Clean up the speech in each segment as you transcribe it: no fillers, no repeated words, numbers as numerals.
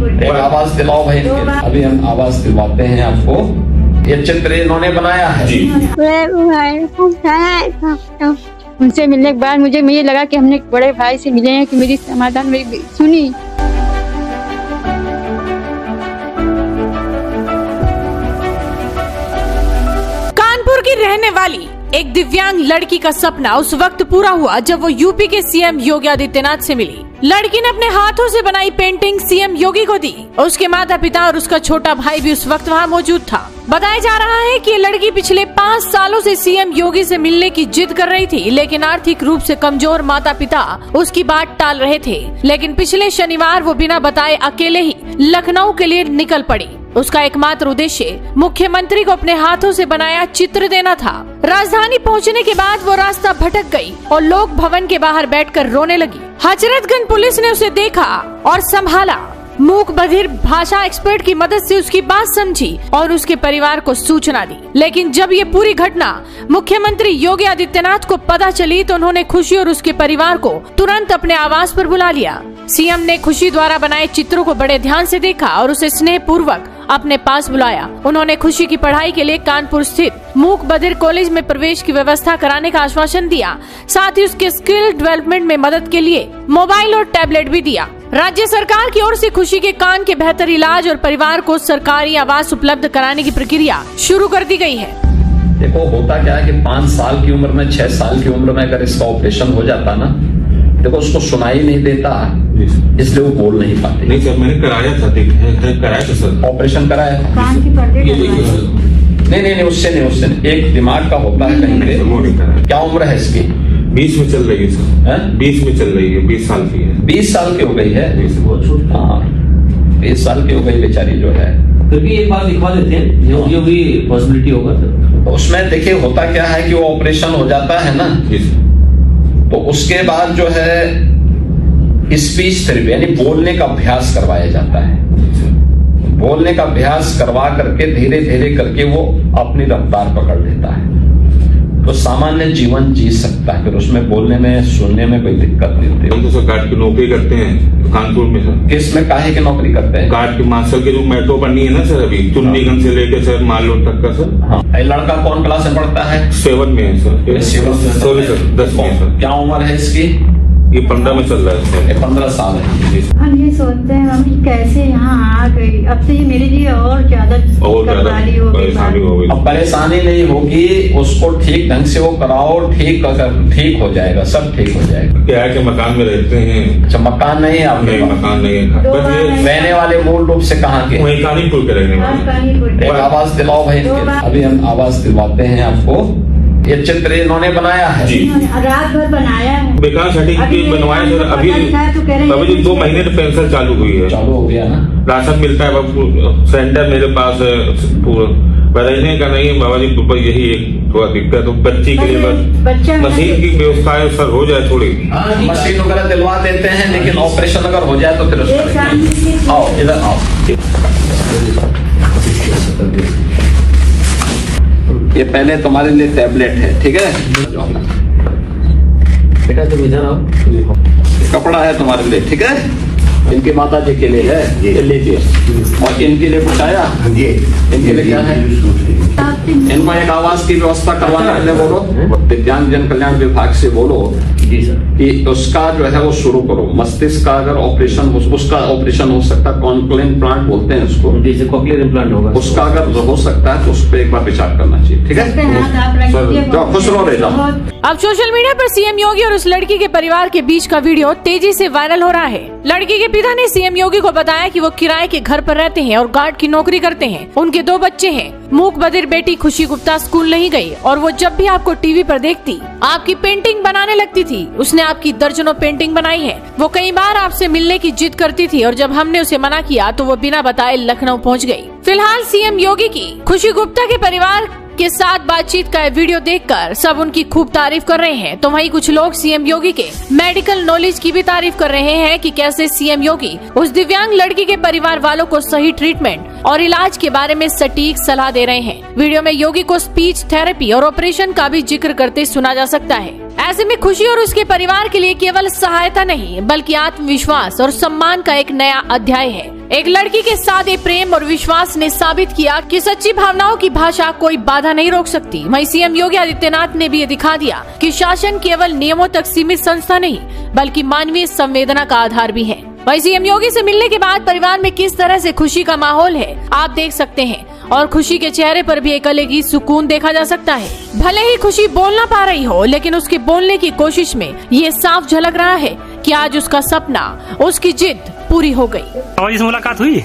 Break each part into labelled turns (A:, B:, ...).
A: एक आवाज दिलाओ भाई, अभी हम आवाज दिलवाते हैं आपको। ये चित्र इन्होंने बनाया है जी।
B: उनसे मिलने के बाद मुझे लगा कि हमने बड़े भाई से मिले हैं, कि मेरी समाधान मेरी सुनी।
C: कानपुर की रहने वाली एक दिव्यांग लड़की का सपना उस वक्त पूरा हुआ जब वो यूपी के सीएम योगी आदित्यनाथ से मिली। लड़की ने अपने हाथों से बनाई पेंटिंग सीएम योगी को दी। उसके माता पिता और उसका छोटा भाई भी उस वक्त वहाँ मौजूद था। बताया जा रहा है कि ये लड़की पिछले 5 सालों से सीएम योगी से मिलने की जिद कर रही थी, लेकिन आर्थिक रूप से कमजोर माता पिता उसकी बात टाल रहे थे। लेकिन पिछले शनिवार वो बिना बताए अकेले ही लखनऊ के लिए निकल पड़ी। उसका एकमात्र उद्देश्य मुख्यमंत्री को अपने हाथों से बनाया चित्र देना था। राजधानी पहुंचने के बाद वो रास्ता भटक गई और लोक भवन के बाहर बैठकर रोने लगी। हजरतगंज पुलिस ने उसे देखा और संभाला। मूक बधिर भाषा एक्सपर्ट की मदद से उसकी बात समझी और उसके परिवार को सूचना दी। लेकिन जब ये पूरी घटना मुख्यमंत्री योगी आदित्यनाथ को पता चली तो उन्होंने खुशी और उसके परिवार को तुरंत अपने आवास पर बुला लिया। सीएम ने खुशी द्वारा बनाए चित्रों को बड़े ध्यान से देखा और उसे स्नेह पूर्वक अपने पास बुलाया। उन्होंने खुशी की पढ़ाई के लिए कानपुर स्थित मूक बधिर कॉलेज में प्रवेश की व्यवस्था कराने का आश्वासन दिया। साथ ही उसके स्किल डेवलपमेंट में मदद के लिए मोबाइल और टैबलेट भी दिया। राज्य सरकार की ओर से खुशी के कान के बेहतर इलाज और परिवार को सरकारी आवास उपलब्ध कराने की प्रक्रिया शुरू कर दी गई है।
A: देखो होता क्या है कि 5 साल की उम्र में 6 साल की उम्र में अगर इसका ऑपरेशन हो जाता ना, देखो उसको सुनाई नहीं देता, इसलिए वो बोल नहीं पाते।
D: नहीं सर, मैंने कराया था, कराया था सर,
A: ऑपरेशन कराया। नहीं उससे नहीं, एक दिमाग का होता है कहीं पे। क्या उम्र है इसकी?
D: 20 में चल रही है सर। 20 में चल रही है, 20 साल की है।
A: 20 साल की हो गई है। 20 साल की हो गई बेचारी जो है।
E: फिर भी एक बार लिखवा देते हैं, जो भी पॉसिबिलिटी होगा सर।
A: उसमें देखिए होता क्या है कि वो ऑपरेशन हो जाता है ना, तो उसके बाद जो है स्पीच थेरेपी यानी बोलने का अभ्यास करवाया जाता है। बोलने का अभ्यास करवा करके धीरे धीरे करके वो अपनी रफ्तार पकड़ लेता है, तो सामान्य जीवन जी सकता है। फिर उसमें बोलने में सुनने में कोई दिक्कत नहीं होती।
D: हम तो सर गार्ड की नौकरी करते हैं कानपुर में सर।
A: किस में काहे की नौकरी करते हैं?
D: गार्ड की मार्शल के जो मेट्रो बनी है ना सर, अभी चुन्नीगंज से लेके सर मालरोड तक का सर।
A: हाँ। लड़का कौन क्लास में पढ़ता है?
D: 7 में है सर।
A: 7
D: सर 10 में सर।
A: क्या उम्र है इसकी?
D: ये 15 में चल रहा है सर।
A: 15 साल है।
B: हम ये सोचते हैं मम्मी कैसे यहाँ आ गई। अब तो ये मेरे लिए और ज्यादा
D: परेशानी हो गई।
A: अब परेशानी नहीं होगी, उसको ठीक ढंग से वो कराओ, ठीक हो जाएगा, सब ठीक हो जाएगा।
D: क्या है कि मकान में रहते हैं।
A: अच्छा, मकान नहीं है आपके?
D: मकान नहीं है।
A: रहने वाले मूल रूप से कहाँ के?
D: वही कानीपुर के रहने वाले।
A: एक आवाज दिलाओ भाई, अभी हम आवाज दिलवाते हैं आपको। ये चित्र इन्होंने बनाया है
D: जी।
B: रात भर बनाया है।
D: बेकार सर्टिफिकेट बनवाया सर। अभी 2 महीने से पेंशन चालू हुई है।
A: चालू हो गया ना? राशन
D: मिलता है, सेंटर मेरे पास है पूरा। रहने का नहीं बाबा जी, यही एक थोड़ा दिक्कत। तो बच्ची के लिए बस मशीन की व्यवस्था है सर, हो जाए थोड़ी।
A: मशीन वगैरह दिलवा देते हैं, लेकिन ऑपरेशन अगर हो जाए तो फिर आओ इधर आओ। ये पहले तुम्हारे लिए टैबलेट है, ठीक है?
E: बेटा तुम इधर आओ।
A: कपड़ा है तुम्हारे लिए, ठीक है? इनकी माता जी के लिए है, ये लीजिए। और इनके लिए कुछ आया? इनके लिए क्या है? इनको एक आवास की व्यवस्था करवाने के लिए बोलो, दिव्यांग जन कल्याण विभाग से बोलो
E: जी सर
A: कि उसका जो है वो शुरू करो। मस्तिष्क का अगर ऑपरेशन हो, उसका ऑपरेशन हो सकता है, कॉन्क्लेव इम्प्लांट बोलते हैं उसको।
E: जैसे कॉक्लियर इम्प्लांट होगा,
A: उसका अगर हो सकता है तो उस पर एक बार विचार करना चाहिए, ठीक है? जाओ खुश रहो, रह जाओ।
C: अब सोशल मीडिया पर सीएम योगी और उस लड़की के परिवार के बीच का वीडियो तेजी से वायरल हो रहा है। लड़की के पिता ने सीएम योगी को बताया कि वो किराए के घर पर रहते हैं और गार्ड की नौकरी करते हैं। उनके 2 बच्चे हैं। मूक बधिर बेटी खुशी गुप्ता स्कूल नहीं गई और वो जब भी आपको टीवी पर देखती आपकी पेंटिंग बनाने लगती थी। उसने आपकी दर्जनों पेंटिंग बनाई है। वो कई बार आपसे मिलने की जिद करती थी और जब हमने उसे मना किया तो वो बिना बताए लखनऊ पहुंच गई। फिलहाल सीएम योगी की खुशी गुप्ता के परिवार के साथ बातचीत का वीडियो देखकर सब उनकी खूब तारीफ कर रहे हैं, तो वहीं कुछ लोग सीएम योगी के मेडिकल नॉलेज की भी तारीफ कर रहे हैं कि कैसे सीएम योगी उस दिव्यांग लड़की के परिवार वालों को सही ट्रीटमेंट और इलाज के बारे में सटीक सलाह दे रहे हैं। वीडियो में योगी को स्पीच थेरेपी और ऑपरेशन का भी जिक्र करते सुना जा सकता है। ऐसे में खुशी और उसके परिवार के लिए केवल सहायता नहीं बल्कि आत्मविश्वास और सम्मान का एक नया अध्याय है। एक लड़की के सादे प्रेम और विश्वास ने साबित किया कि सच्ची भावनाओं की भाषा कोई बाधा नहीं रोक सकती। वहीं सीएम योगी आदित्यनाथ ने भी ये दिखा दिया कि शासन केवल नियमों तक सीमित संस्था नहीं बल्कि मानवीय संवेदना का आधार भी है। वहीं सीएम योगी से मिलने के बाद परिवार में किस तरह से खुशी का माहौल है आप देख सकते हैं और खुशी के चेहरे पर भी एक अलग ही सुकून देखा जा सकता है। भले ही खुशी बोल ना पा रही हो लेकिन उसके बोलने की कोशिश में ये साफ झलक रहा है कि आज उसका सपना, उसकी जिद पूरी हो गई।
F: और से मुलाकात हुई?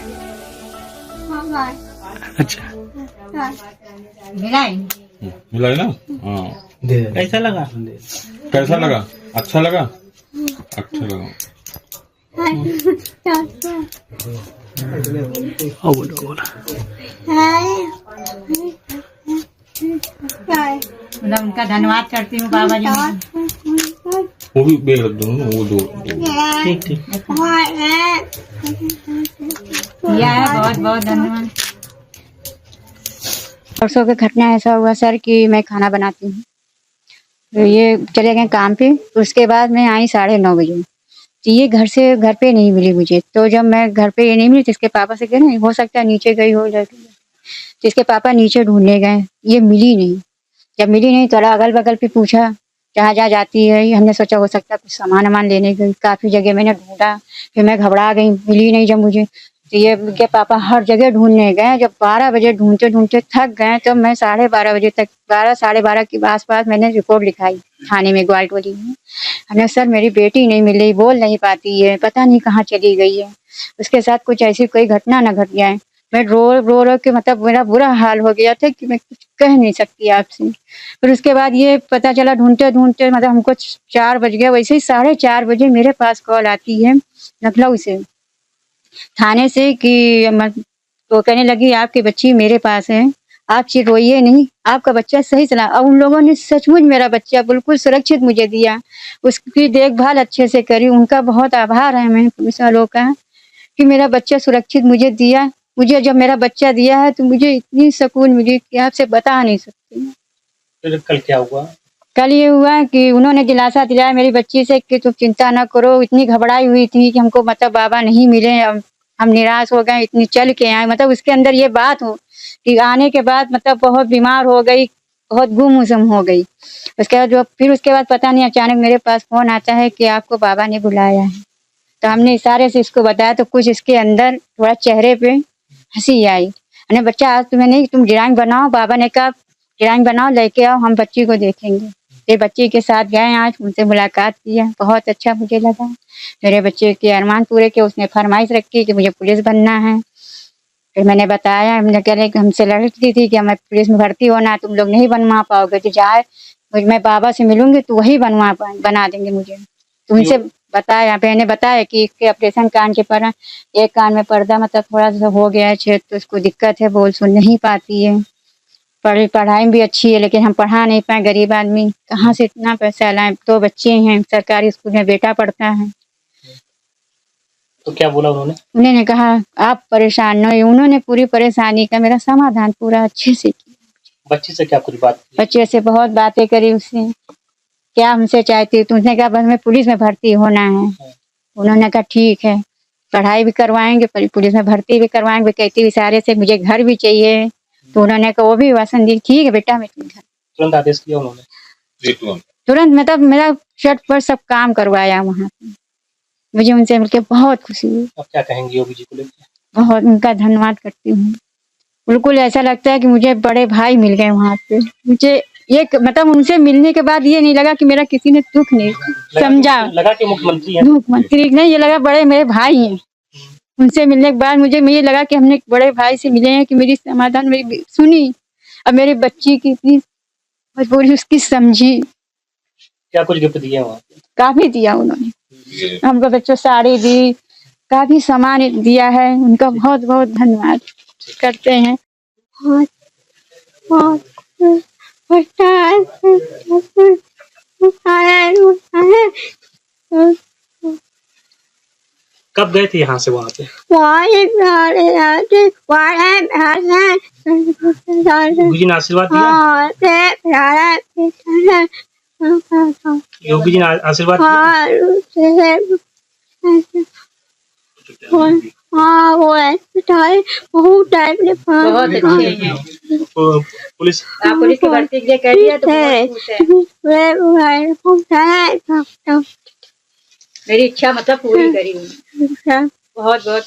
F: अच्छा,
D: मिला ना? हाँ।
F: कैसा लगा?
D: कैसा लगा? अच्छा लगा? अच्छा लगा।
F: बोला
B: मतलब उनका धन्यवाद करती हूँ बाबा जी।
D: वो भी बेहद दो ना, वो दो।
F: ठीक ठीक।
B: किया है, बहुत बहुत धन्यवाद। परसों की घटना ऐसा हुआ सर कि मैं खाना बनाती हूँ, तो ये चले गए काम पे। उसके बाद मैं आई 9:30 बजे, तो ये घर पे नहीं मिली मुझे। तो जब मैं घर पे ये नहीं मिली तो इसके पापा से कह नहीं, हो सकता है नीचे गई हो लड़की। तो इसके पापा नीचे ढूंढने गए, ये मिली नहीं। जब मिली नहीं तो अगल बगल पे पूछा जहाँ जहाँ जाती है। हमने सोचा हो सकता है कुछ सामान लेने गई। काफ़ी जगह मैंने ढूंढा, फिर मैं घबरा गई, मिली नहीं जब मुझे। तो ये के पापा हर जगह ढूंढने गए। जब 12 बजे ढूंढते ढूंढते थक गए तो मैं 12:30 बजे तक, 12 साढ़े 12 के आसपास मैंने रिपोर्ट लिखाई थाने में, ग्वालटोली में। हमने सर मेरी बेटी नहीं मिल रही, बोल नहीं पाती है, पता नहीं कहाँ चली गई है, उसके साथ कुछ ऐसी कोई घटना न घट जाए। मैं रो के मतलब मेरा बुरा हाल हो गया था कि मैं कुछ कह नहीं सकती आपसे। फिर उसके बाद ये पता चला ढूंढते ढूंढते मतलब हमको 4 बज गया। वैसे ही 4:30 बजे मेरे पास कॉल आती है लखनऊ से, थाने से, कि तो कहने लगी आपकी बच्ची मेरे पास है, आप रोइए नहीं, आपका बच्चा सही चला। और उन लोगों ने सचमुच मेरा बच्चा बिल्कुल सुरक्षित मुझे दिया, उसकी देखभाल अच्छे से करी। उनका बहुत आभार है मैं पुलिस वालों का कि मेरा बच्चा सुरक्षित मुझे दिया। मुझे जब मेरा बच्चा दिया है तो मुझे इतनी सुकून मिली कि आपसे बता नहीं सकती।
F: फिर कल क्या हुआ?
B: कल ये हुआ कि उन्होंने दिलासा दिलाया मेरी बच्ची से कि तुम चिंता ना करो। इतनी घबराई हुई थी कि हमको मतलब बाबा नहीं मिले, हम निराश हो गए, इतनी चल के आए। मतलब उसके अंदर ये बात हो कि आने के बाद मतलब बहुत बीमार हो गई, बहुत गुमसुम हो गई। उसके बाद फिर उसके बाद पता नहीं अचानक मेरे पास फोन आता है कि आपको बाबा ने बुलाया है। तो हमने इशारे से इसको बताया तो कुछ इसके अंदर थोड़ा चेहरे पे हंसी आई। अरे बच्चा आज तुम्हें नहीं, तुम ड्राइंग बनाओ, बाबा ने कहा ड्राइंग बनाओ लेके आओ, हम बच्ची को देखेंगे। फिर बच्ची के साथ गए, आज उनसे मुलाकात किया, बहुत अच्छा मुझे लगा। मेरे बच्चे के अरमान पूरे के, उसने फरमाइश रखी कि मुझे पुलिस बनना है। फिर मैंने बताया, हमने कह रहे कि हमसे लड़ती थी कि हमें पुलिस में भर्ती होना, तुम लोग नहीं बनवा पाओगे, तो जाए मैं बाबा से मिलूंगी तो वही बना देंगे मुझे। तो उनसे बताया, मैंने बताया कि इसके ऑपरेशन कान के पर एक कान में पर्दा मतलब थोड़ा सा हो गया है छेद, तो उसको दिक्कत है, बोल सुन नहीं पाती है। पढ़ाई भी अच्छी है लेकिन हम पढ़ा नहीं पाए, गरीब आदमी कहाँ से इतना पैसा लाएं। 2 बच्चे हैं, सरकारी स्कूल में बेटा पढ़ता है।
F: तो क्या बोला उन्होंने?
B: उन्होंने कहा आप परेशान न होइए। उन्होंने पूरी परेशानी का मेरा समाधान पूरा अच्छे से किया।
F: बच्ची से क्या कुछ बात की?
B: बच्चे से बहुत बातें करी, उससे क्या हमसे चाहती, तो उसने कहा बस हमें पुलिस में भर्ती होना है। उन्होंने कहा ठीक है, पढ़ाई भी करवाएंगे, पुलिस में भर्ती भी करवाएंगे। कहती इशारे से मुझे घर भी चाहिए, तो उन्होंने कहा वो भी वासन दी, ठीक है बेटा मैं घर।
F: तुरंत आदेश किया उन्होंने?
B: तुरंत मतलब मेरा शर्ट पर सब काम करवाया वहाँ पे। मुझे उनसे मिलकर बहुत खुशी हुई।
F: अब क्या कहेंगी योगी जी को लेकर?
B: बहुत उनका धन्यवाद करती हूँ। बिल्कुल ऐसा लगता है कि मुझे बड़े भाई मिल गए वहाँ पे। मुझे ये मतलब उनसे मिलने के बाद ये नहीं लगा कि मेरा किसी ने दुख नहीं समझा,
F: लगा कि मुख्यमंत्री हैं।
B: मुख्यमंत्री नहीं, ये लगा बड़े मेरे भाई हैं। उनसे मिलने के बाद मुझे ये लगा कि हमने बड़े भाई से मिले हैं, कि मेरी समाधान मेरी सुनी, अब मेरी बच्ची की इतनी मजबूरी उसकी समझी।
F: क्या कुछ गिफ्ट दिए वहाँ?
B: काफी दिया उन्होंने हमको, बच्चों साड़ी दी, काफी सामान दिया है। उनका बहुत बहुत धन्यवाद करते हैं।
F: कब गए थे यहाँ से वहाँ पे? योगी जी ने आशीर्वाद दिया? योगी जी ने आशीर्वाद दिया?
G: हाँ वो है बहुत टाइम ले
B: बहुत अच्छे हैं।
F: पुलिस
B: आप पुलिस की भर्ती के लिए कह दिया तो बहुत खुश है। मेरी इच्छा मतलब पूरी करी। बहुत बहुत